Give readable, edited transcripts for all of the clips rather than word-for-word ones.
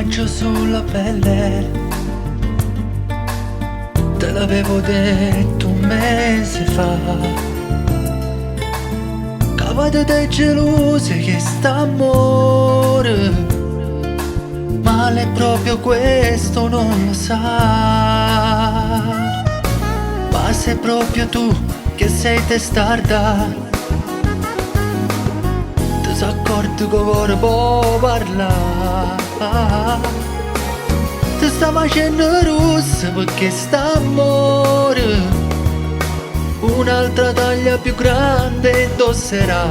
tatuaggio sulla pelle, te l'avevo detto un mese fa. Cavate dei gelosi che sta amore, male è proprio questo, non lo sa. Ma sei proprio tu che sei testarda, ti sei accorto che ora può parlare. Ti sta facendo rossa perché sta amore un'altra taglia più grande indosserà.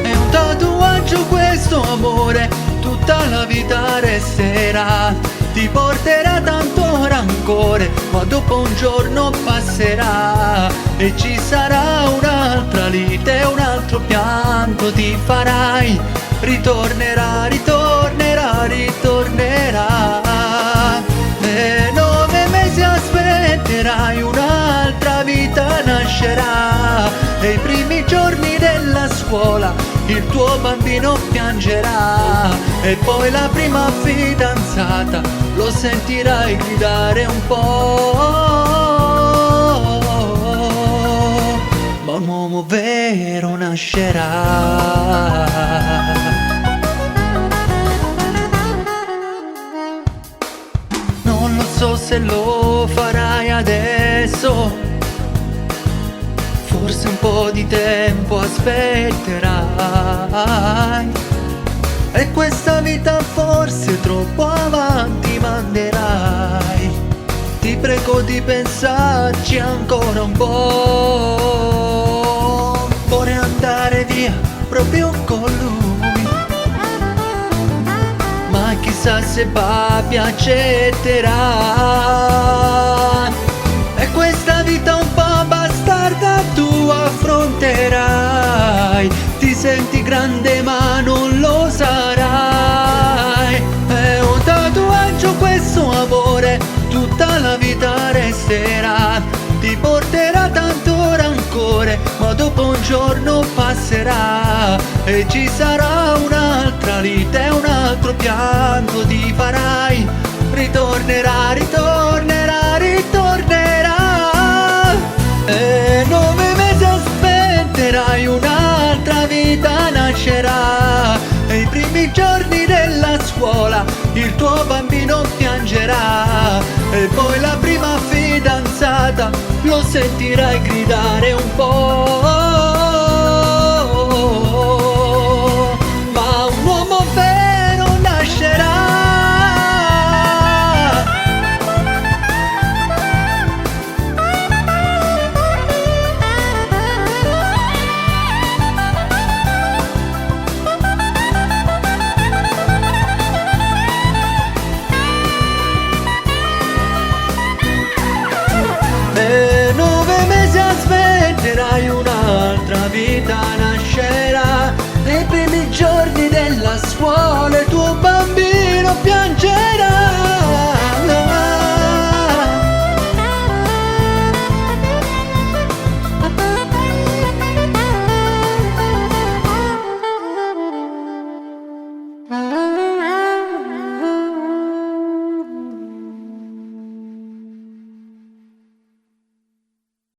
È un tatuaggio questo amore, tutta la vita resterà. Ti porterà tanto rancore, ma dopo un giorno passerà. E ci sarà un'altra lite, un altro pianto ti farai. Ritornerà, ritornerà, ritornerà. E 9 mesi aspetterai, un'altra vita nascerà. E i primi giorni della scuola il tuo bambino piangerà. E poi la prima fidanzata lo sentirai gridare un po', ma un uomo vero nascerà. Non lo so se lo farai adesso, forse un po' di tempo aspetterai. E questa vita forse troppo avanti manderai. Ti prego di pensarci ancora un po'. Vorrei andare via proprio con lui, ma chissà se papi accetterà. E questa vita un po' bastarda tu affronterai. Ti senti grande ma non lo sarai. È un tatuaggio questo amore, tutta la vita resterà. Ti porterà tanto rancore, ma dopo un giorno passerà. E ci sarà un'altra lite, un altro pianto ti farai. Ritornerà, ritornerà, ritornerà. E 9 mesi aspetterai, un'altra vita nascerà. E i primi giorni della scuola il tuo bambino piangerà. E poi la prima fidanzata lo sentirai gridare un po', ma un uomo vero nascerà. E 9 mesi aspetterai, un'altra vita nascerà. Nei primi giorni della scuola il tuo bambino piangerà.